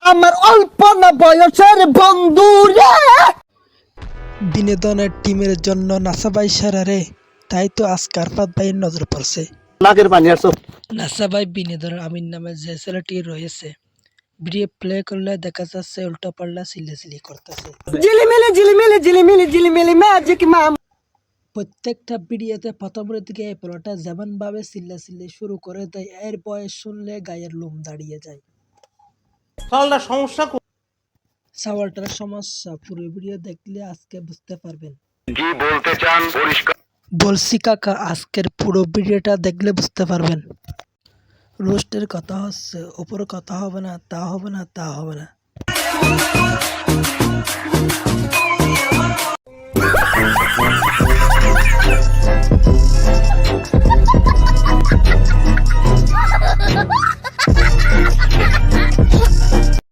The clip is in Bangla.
আমার অল্প না বয়সের বন্ধু রে। বিনোদনের টিমের জন্য নাসা ভাই সেরা রে, তাই তো আজকে আরফাত ভাইয়ের নজর পড়ছে। নাকের পানি আসো। নাসা ভাই বিনোদনের আমির নামে যে ছেলেটি রয়েছে, ভিডিও প্লে করলে দেখা যাচ্ছে উল্টো পাল্টা সিলি করতেছে। ঝিলিমিলি ঝিলিমিলি ঝিলিমিলি ঝিলিমিলি ম্যাজিক মাম। প্রত্যেকটা ভিডিওতে প্রথমের দিকে এই পোলাটা যেমন ভাবে সিল্লি শুরু করে দেয়, এর বয়স শুনলে গায়ের লোম দাঁড়িয়ে যায়। সাওয়ালটার সমস্যা পুরো ভিডিও দেখলে আজকে বুঝতে পারবেন। কি বলতে চান পরিষ্কার বলছি কাকা, আজকের পুরো ভিডিওটা দেখলে বুঝতে পারবেন। রোস্টের কথা হচ্ছে, ওপরে কথা হবে না, তা হবে না, তা হবে না। Ha ha ha ha!